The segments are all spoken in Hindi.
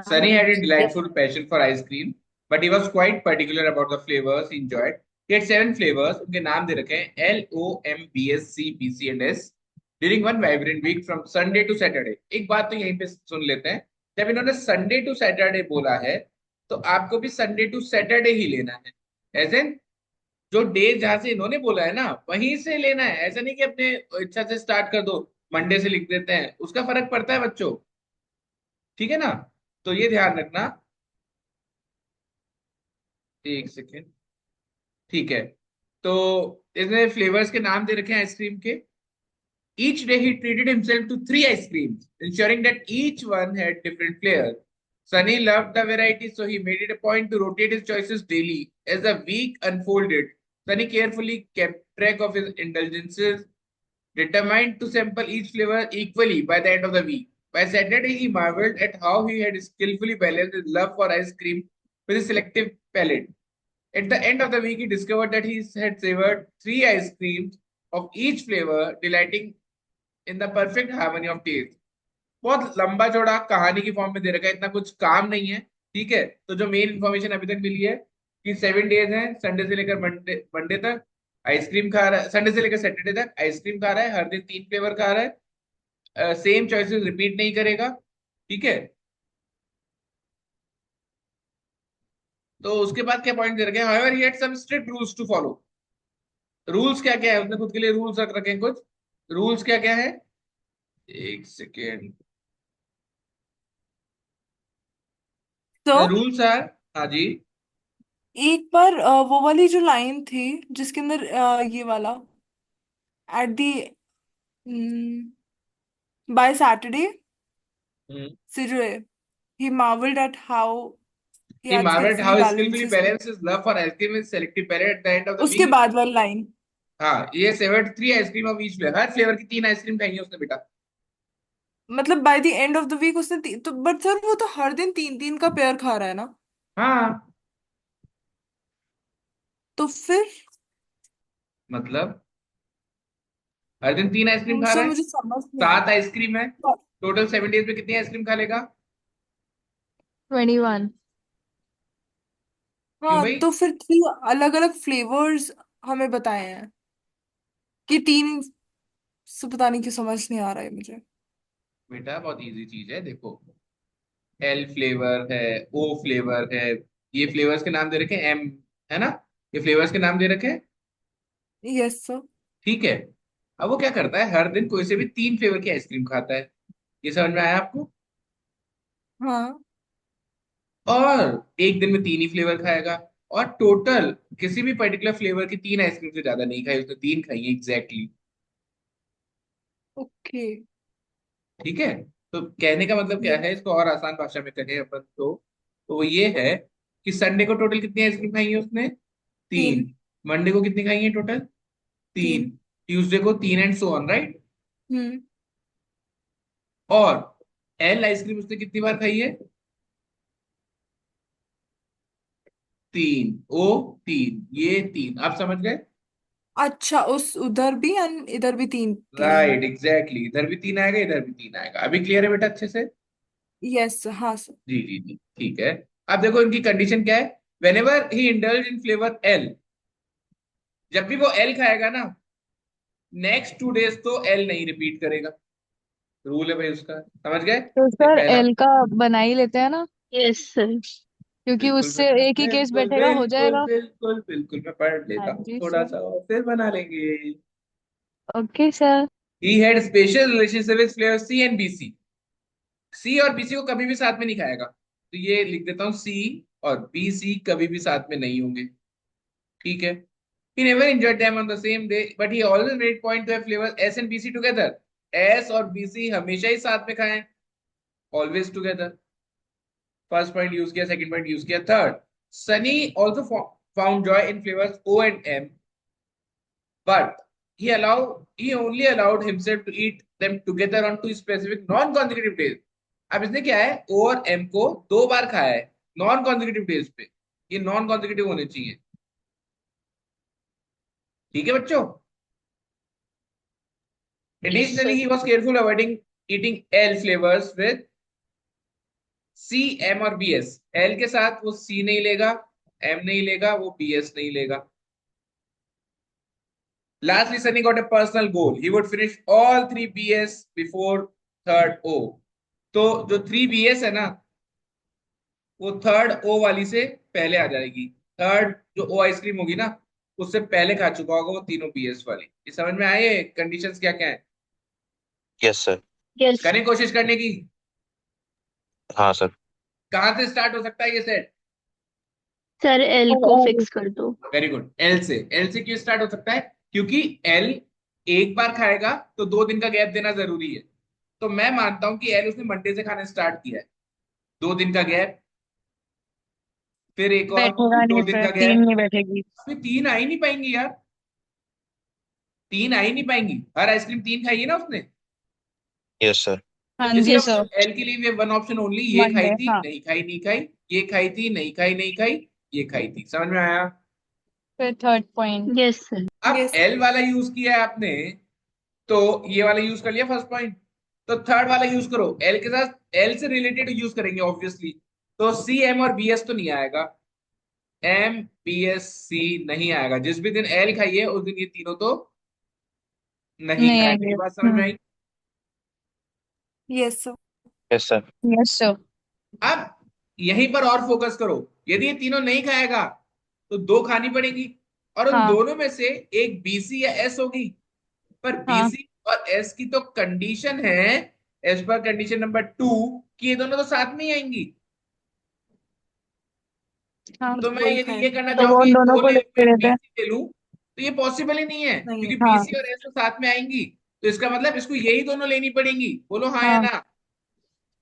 Sunny had a delightful passion for ice cream, but he was quite particular about the flavors he enjoyed. He had seven flavors. उनके नाम दे रखे हैं LOMBSCBC and S. During one vibrant week from Sunday to Saturday. एक बात तो यहीं पे सुन लेते हैं. जब इन्होंने संडे टू सैटरडे बोला है, तो आपको भी संडे टू सैटरडे ही लेना है. एज एन जो डे जहां से इन्होंने बोला है ना, वहीं से लेना है. ऐसा नहीं कि अपने इच्छा से स्टार्ट कर दो, मंडे से लिख देते हैं, उसका फर्क पड़ता है बच्चों. ठीक है ना? तो ये ध्यान रखना. एक सेकेंड. ठीक है. तो इसने फ्लेवर्स के नाम दे रखे हैं आइसक्रीम के. Each day he treated himself to three ice creams, ensuring that each one had different flavors. Sunny loved the variety, so he made it a point to rotate his choices daily. As the week unfolded, Sunny carefully kept track of his indulgences, determined to sample each flavor equally by the end of the week. By Saturday, he marveled at how he had skillfully balanced his love for ice cream with his selective palate. At the end of the week, he discovered that he had savored three ice creams of each flavor, delighting in the perfect harmony of taste. बहुत लंबा चौड़ा कहानी की फॉर्म में दे रखा है, इतना कुछ काम नहीं है. ठीक है. तो जो मेन इंफॉर्मेशन अभी तक मिली है कि 7 डेज है, संडे से लेकर मंडे मंडे तक आइसक्रीम खा रहा है, संडे से लेकर सैटरडे तक आइसक्रीम खा रहा है, हर दिन तीन फ्लेवर खा रहा है, सेम चॉइसेस रिपीट नहीं करेगा. ठीक है. तो उसके बाद क्या पॉइंट दे रखे हैं, however he had some strict rules to follow. Rules क्या क्या है, उसने खुद के लिए रूल्स रख रखे हैं कुछ. रूल्स क्या क्या है? एक सेकेंड. तो रूल्स आर. हाँ जी. एक बार वो वाली जो लाइन थी जिसके अंदर ये वाला एट दी बाय सैटरडे हम्म. से जो है, he marveled at how he He had marveled skillfully how balanced skillfully his. balanced his love for ice cream with selective palate. At the end of the उसके week, बाद वाली लाइन, हाँ, ये savoured three ice cream of each flavour. हर फ्लेवर की तीन आइसक्रीम खाई है उसने बेटा. मतलब by the end of the week उसने तो बट सर वो तो हर दिन तीन तीन का पेयर खा रहा है ना, हाँ. तो फिर मतलब हर दिन तीन आइसक्रीम खा सर रहा है. मुझे समझ नहीं आ सात रहा. आइसक्रीम है. टोटल 7 डेज में कितनी आइसक्रीम खा लेगा? 21। क्यों हाँ भाई? तो फिर थ्री अलग अलग फ्लेवर्स हमें बताए हैं कि तीन, से पता नहीं क्यों समझ नहीं आ रहा है मुझे. बेटा बहुत इजी चीज है, देखो. एल फ्लेवर है, ओ फ्लेवर है. ये फ्लेवर्स के नाम दे रखे हैं, एम, है ना? ये फ्लेवर्स के नाम दे रखे हैं. Yes sir. ठीक है. अब वो क्या करता है, हर दिन कोई से भी तीन फ्लेवर की आइसक्रीम खाता है. ये समझ में आया आपको? हाँ. और एक दिन में तीन ही फ्लेवर खाएगा. और टोटल किसी भी पर्टिकुलर फ्लेवर की तीन आइसक्रीम से ज्यादा नहीं खाई उसने, तीन खाई है एग्जैक्टली. ओके. ठीक है. तो कहने का मतलब क्या है, यस. इसको और आसान भाषा में कहें अपन तो वो ये है कि संडे को टोटल कितनी आइसक्रीम खाई है उसने? तीन. तीन. मंडे को कितनी खाई है टोटल? तीन. तीन. ट्यूसडे को तीन एंड सो ऑन, राइट? हम्म. और एल आइसक्रीम उसने कितनी बार खाई है? तीन. ओ तीन, ये तीन. आप समझ गए? अच्छा उस उधर भी एंड इधर भी तीन तीन. Right, exactly. इधर भी तीन आएगा, इधर भी तीन आएगा. अभी क्लियर है बेटा अच्छे से? यस हाँ सर. जी जी जी, ठीक है. अब देखो इनकी कंडीशन क्या है. When ever he indulge in flavour L, जब भी वो एल खाएगा ना, नेक्स्ट 2 डेज तो एल नहीं रिपीट करेगा. रूल है भाई उसका, समझ गए? तो ये सर पहला. एल का बना ही लेते हैं ना, यस सर। क्योंकि बिल्कुल उससे बेटा, एक ही केस बिल्कुल बैठेगा, हो बिल्कुल जाएगा। बिल्कुल बिल्कुल. मैं पढ़ हाँ लेता हूँ जी थोड़ा सर। सा और फिर बना लेंगे. Okay sir. He had special relationship with flavour C and B C. C और बी सी को कभी भी साथ में नहीं खाएगा, तो ये लिख देता हूँ. सी और बी सी कभी भी साथ में नहीं होंगे. ठीक है. He never enjoyed them on the same day, but he always made point to have flavors S and BC together. S और BC हमेशा ही साथ में खाएं. Always together. First point use किया, सेकंड पॉइंट यूज किया, third. Sunny also found joy in flavours O and M, but he only allowed himself to eat them together on two specific non-consecutive days. अब इसने क्या है, O और M को दो बार खाया है नॉन कॉन्जिक्यूटिव डेज पे. ये नॉन कॉन्जिक्यूटिव होने चाहिए. ठीक है बच्चों? Yes Additionally, sir. he was careful avoiding eating L flavors with C, M और बी एस। एल के साथ वो सी नहीं लेगा, एम नहीं लेगा, वो बी एस नहीं लेगा। Lastly, Sunny got a personal goal. He would finish all three BS before third O. तो जो थ्री BS है ना, वो थर्ड O वाली से पहले आ जाएगी। थर्ड जो O आइसक्रीम होगी ना, उससे पहले खा चुका होगा वो तीनों BS वाली। ये समझ में आए कंडीशंस क्या क्या है? Yes sir. यस करें कोशिश करने की। हाँ सर। कहां से स्टार्ट हो सकता है ये सेट? सर, एल को फिक्स कर दो। वेरी गुड, एल से। एल से क्यों स्टार्ट हो सकता है? क्योंकि एल एक बार खाएगा तो 2 दिन का गैप देना जरूरी है। तो मैं मानता हूं कि एल उसने मंडे से खाना स्टार्ट किया है, 2 दिन का गैप, फिर एक और बैठेगा दो नहीं दिन फिर, का तीन गैप। नहीं बैठेगी। अभी 3 आ ही नहीं पाएंगी यार, 3 आ ही नहीं पाएंगी। हर आइसक्रीम 3 खाई है ना उसने। Yes sir. तो हाँ इसका जी मतलब सर। एल के लिए वन ऑप्शन ओनली, ये खाई मंडे, थी हाँ। नहीं खाई नहीं खाई, ये खाई थी नहीं खाई नहीं खाई, ये खाई थी। समझ में आया? फिर थर्ड पॉइंट। Yes sir. अब यस। एल वाला यूज किया है आपने, तो ये वाला यूज कर लिया फर्स्ट पॉइंट। तो थर्ड वाला यूज करो, एल के साथ एल से रिलेटेड यूज करेंगे ऑब्वियसली। तो सी, एम और बी एस तो नहीं आएगा, एम बी एस सी नहीं आएगा। जिस भी दिन एल खाइए उस दिन ये तीनों तो नहीं नहीं खाएगा। आएंगे। ये बात समझ में आई? Yes sir. Yes sir. Yes sir. अब यहीं पर और फोकस करो। यदि ये तीनों नहीं खाएगा तो 2 खानी पड़ेगी, और उन हाँ दोनों में से एक बीसी या एस होगी। पर हाँ बीसी और एस की तो कंडीशन है, एज पर कंडीशन नंबर 2, कि ये दोनों तो साथ में ही आएंगी। हाँ। तो मतलब मैं वही यदि ये खाएंगे। करना तो चाहूँ वो कि उन दोनों दो को ले लूं, लेते एक रहते हैं। बीसी ले लूं, तो ये पॉसिबल ही नहीं है, नहीं क्योंकि है। हाँ बीसी और एस तो साथ में आएंगी। तो इसका मतलब इसको यही दोनों लेनी पड़ेंगी। बोलो हाँ या हाँ। ना?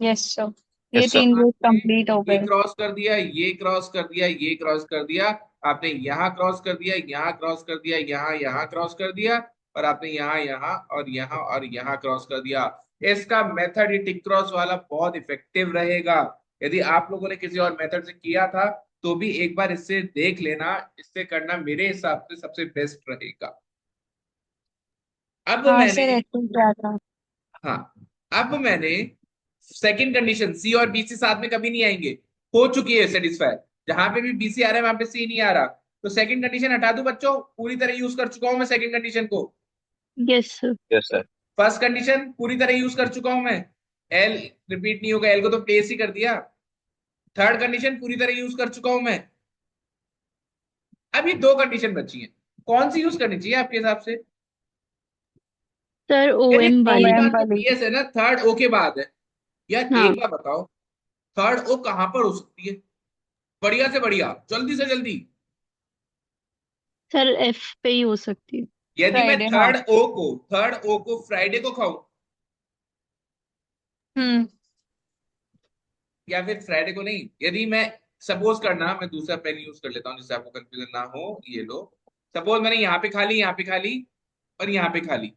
Yes sir. ये यस सर। तीन रूट आपने कंप्लीट हो ये गए। क्रॉस कर दिया, ये क्रॉस कर दिया, ये क्रॉस कर दिया, आपने यहाँ क्रॉस कर दिया, यहाँ क्रॉस कर दिया, यहाँ क्रॉस कर दिया, और आपने यहाँ क्रॉस कर दिया। इसका मेथड, ये टिक क्रॉस वाला, बहुत इफेक्टिव रहेगा। यदि आप लोगों ने किसी और मेथड से किया था तो भी एक बार इससे देख लेना। इससे करना मेरे हिसाब से सबसे बेस्ट रहेगा। अब हाँ मैंने सर, ऐसे क्या था। हाँ, अब मैंने सेकंड कंडीशन, सी और बीसी साथ में कभी नहीं आएंगे, हो चुकी है सेटिस्फाई। जहां पे भी बीसी आ रहा है वहां पे सी नहीं आ रहा। तो सेकंड कंडीशन हटा दूं बच्चों? पूरी तरह यूज कर चुका हूं मैं सेकंड कंडीशन को। Yes sir. Yes sir. First condition पूरी तरह यूज कर चुका हूं मैं, एल रिपीट नहीं होगा, एल को तो प्लेस ही कर दिया। थर्ड कंडीशन पूरी तरह यूज कर चुका हूं मैं। अब ये 2 कंडीशन बची हैं, कौन सी यूज करनी चाहिए आपके हिसाब से? सर, ओ यार ये एम पहली वाली। ओएम बात जो वाली। बीएस है ना, थर्ड ओ के बाद है। यार हाँ एक बार बताओ, थर्ड ओ कहां पर हो सकती है? बढ़िया से बढ़िया, जल्दी से जल्दी। सर, एफ पे ही हो सकती है। यदि मैं फ्राइडे, हाँ। थर्ड ओ को फ्राइडे को खाऊं, हम्म। या फिर फ्राइडे को नहीं, यदि मैं सपोज करना, मैं दूसरा पेन यूज कर लेता हूं जिससे आपको कंफ्यूजन ना हो। ये लो, सपोज मैंने यहाँ पे खा ली, यहाँ पे खा ली, और यहाँ पे खा ली।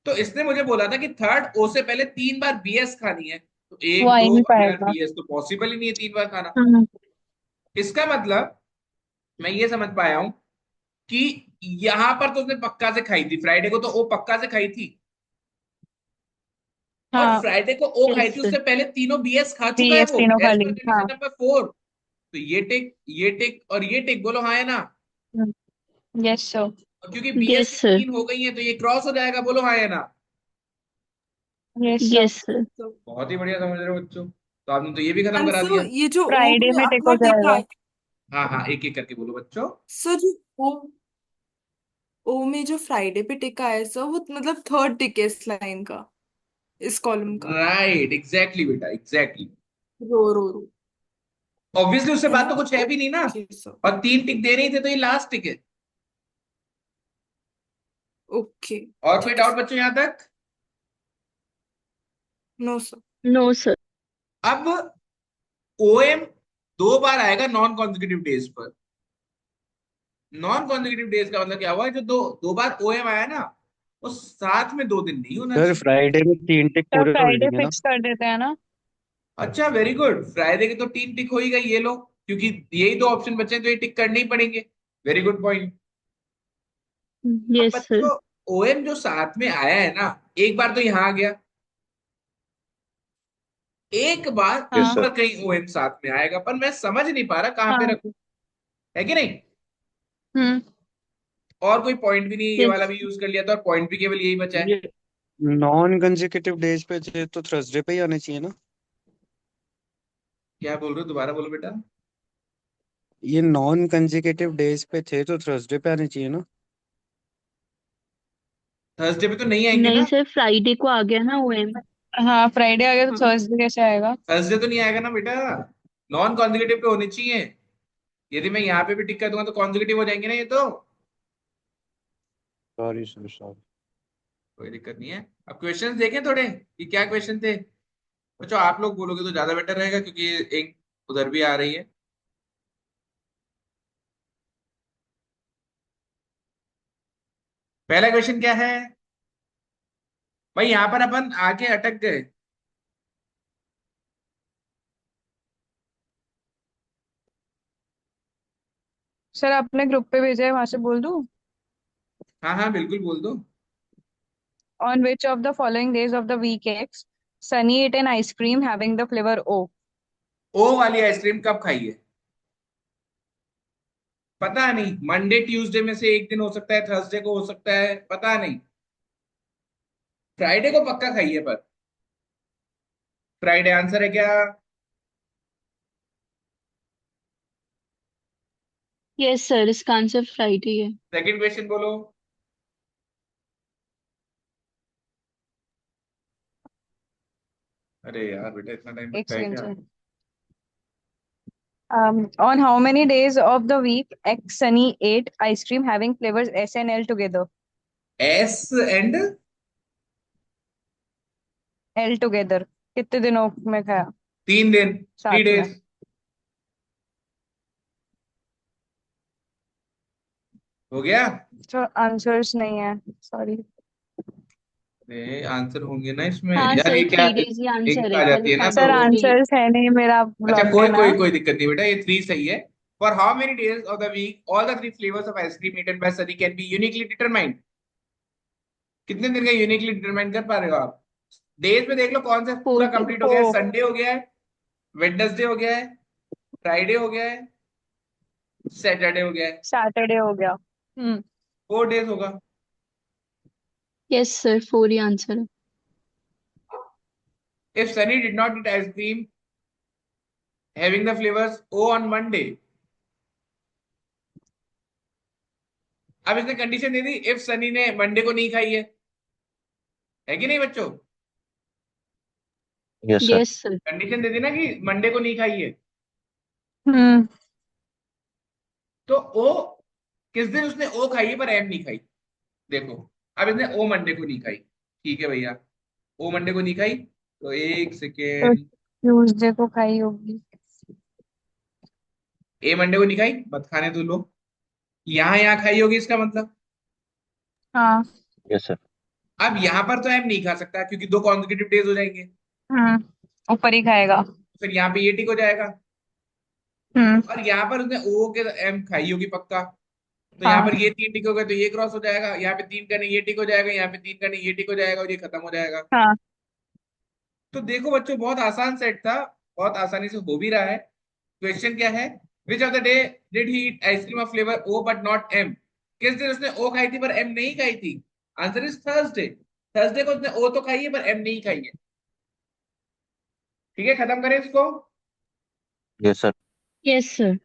तो इसने मुझे बोला था कि थर्ड ओ से पहले 3 बार बीएस खानी है। तो वो एक आ ही दो, नहीं अब यार पाएगा। बीएस तो पॉसिबल ही नहीं है 3 बार खाना। हाँ इसका मतलब मैं ये समझ पाया हूं कि यहां पर तो उसने पक्का से खाई थी, फ्राइडे को तो ओ पक्का से खाई थी, और हाँ। फ्राइडे को ओ खाई यस थी, सर। उससे पहले तीनों बीएस खा बी चुका है एस वो, तीनों एज खाली, पर हाँ। Condition number 4। तो ये टिक और ये टिक, बोलो हाँ या ना? Yes sir. और क्योंकि बीएस यस की सर। 3 हो गई है तो ये क्रॉस हो जाएगा, बोलो हाँ या ना? Yes sir. Yes sir. तो बहुत ही बढ़िया समझ रहे हो बच्चों, तो आपने तो ये भी खत्म करा आंसर दिया। ये जो ओ फ्राइडे में में टिक अपना हो टिक जाएगा। आया। हाँ हाँ, एक एक करके बोलो बच्चों। सर जो ओ में जो फ्राइडे पे टिक आया सर, वो मतलब थर्ड टिक है इस लाइन का, इस कॉलम का। राइट, एग्जैक्टली बेटा, एग्जैक्टली। रो ऑब्वियसली उससे है बात ना? तो कुछ है भी नहीं ना, ओके सर। और 3 टिक दे रही थे तो ये लास्ट टिक है। ओके। और कोई ठीक है डाउट सर। बच्चों यहां तक? No sir. No sir. अब ओएम 2 बार आएगा नॉन कॉन्जिक्यूटिव डेज पर। नॉन कॉन्जिक्यूटिव डेज का मतलब क्या हुआ? जो दो दो बार ओएम आया ना, वो साथ में 2 दिन नहीं होना सर चाहिए। फ्राइडे में 3 टिक तो पूरे हो फ्राइडे जाएंगे ना। फिक्स कर देते हैं ना। अच्छा, वेरी गुड, फ्राइडे के तो 3 टिक हो ही गई, ये लो, क्योंकि यही 2 ऑप्शन बचे हैं तो ये टिक करने ही पड़ेंगे। Very good point. अब यस सर। बच्चों, ओएम जो साथ में आया है ना, एक बार तो यहां आ गया, एक बार Yes, sir. ऊपर कहीं OM साथ में आएगा, पर मैं समझ नहीं पा रहा कहाँ पे हाँ। रखूं, है कि नहीं? हम्म और कोई पॉइंट भी नहीं है, ये वाला यस भी यूज कर लिया था और पॉइंट भी केवल यही बचा है। ये नॉन कंसेक्यूटिव डेज पे थे तो थर्सडे पे ही आने चाहिए ना। क्या बोल रहे हो, दोबारा बोलो बेटा। ये नॉन कंसेक्यूटिव डेज पे थे तो थर्सडे पे आने चाहिए ना। थर्सडे पे तो नहीं आएंगे नहीं ना। सर, फ्राइडे को आ गया ना ओएम। हाँ, फ्राइडे आ गया तो थर्सडे कैसे आएगा? थर्सडे तो नहीं आएगा ना बेटा, नॉन कॉन्जिक्यूटिव पे होने चाहिए। यदि मैं यहाँ पे भी टिक कर दूंगा तो कॉन्जिक्यूटिव हो जाएंगे ना ये तो। Sorry sir sorry. कोई दिक्कत नहीं है। अब क्वेश्चंस देखें थोड़े कि क्या क्वेश्चन थे। बच्चों आप लोग बोलोगे तो ज्यादा बेटर रहेगा, क्योंकि एक उधर भी आ रही है। पहला क्वेश्चन क्या है भाई, यहां पर अपन आके अटक गए। सर आपने ग्रुप पे भेजा है, वहां से बोल दूं? हाँ हाँ बिल्कुल बोल दो। On which of the following days of the week X Sunny ate an ice cream having the flavor O? ओ वाली आइसक्रीम कब खाई है? पता नहीं, मंडे ट्यूसडे में से एक दिन हो सकता है, थर्सडे को हो सकता है, पता नहीं। फ्राइडे को पक्का खाई है, पर फ्राइडे आंसर है क्या? यस सर, इसका आंसर फ्राइडे है। सेकंड क्वेश्चन बोलो। अरे यार बेटा इतना टाइम एक लगता है सेकंड क्या? Sir. On how many days of the week X Sunny ate ice cream having flavors S and L together? S and L together. कितने दिनों में खाया 3 दिन, थ्री साथ में? डेज हो गया। तो आंसर्स नहीं है, सॉरी। अरे आंसर होंगे ना इसमें हाँ यार, सर, ये क्या 3 डेज ही एक आंसर है, आ जाती कल है ना तो। Sir Saturday. आंसर्स है नहीं, मेरा अच्छा ब्लॉक कोई है ना। कोई कोई दिक्कत नहीं बेटा, ये 3 सही है। For how many days of the week all the 3 flavours of ice cream eaten by Sunny can be uniquely determined. कितने दिन का यूनिकली डिटरमाइन कर पा रहे हो आप? डेज में देख लो कौन सा पूरा 4 कंप्लीट हो गया है। 4। संडे हो गया है, वेडनेसडे हो गया है, फ्राइडे हो गया है, सैटरडे हो गया है। सैटरडे हो गया। 4 डेज होगा। यस सर, 4 ही आंसर है। If Sunny did not eat ice cream having the flavours O on Monday, अब इसने कंडीशन दे दी इफ सनी ने मंडे को नहीं खाई है कि नहीं बच्चों? Yes, sir. Yes sir. Condition दे दी ना कि मंडे को नहीं खाई है। हम्म तो ओ किस दिन उसने ओ खाई है पर एम नहीं खाई। देखो अब इसने ओ मंडे को नहीं खाई, ठीक है भैया, ओ मंडे को नहीं खाई, तो एक तो सेकेंड, ट्यूसडे को खाई होगी। ए मंडे को नहीं खाई, मत खाने दो लोग। यहाँ खाई होगी इसका मतलब। हाँ। Yes, sir. अब यहाँ पर तो एम नहीं खा सकता क्योंकि 2 कॉन्जिक्यूटिव डेज हो जाएंगे। हम्म ऊपर ही खाएगा। फिर यहाँ पे ये टिक हो जाएगा, हम्म और यहाँ पर उसने ओ के एम खाई होगी पक्का। तो यहाँ हाँ। पर ये 3 टिक हो गए तो ये क्रॉस हो जाएगा, यहाँ पे 3 करने ये टिक हो जाएगा, यहाँ पे 3 करने ये टिक हो जाएगा और ये खत्म हो जाएगा। हाँ। तो देखो बच्चों बहुत आसान सेट था, बहुत आसानी से हो भी रहा है। क्वेश्चन क्या है, which of the day did he eat ice cream of flavour O but not M. किस दिन उसने ओ खाई थी पर एम नहीं खाई थी? Answer is Thursday. थर्सडे को उसने ओ तो खाई है पर एम नहीं खाई है। ठीक है, खत्म करें इसको। Yes, sir. Yes sir.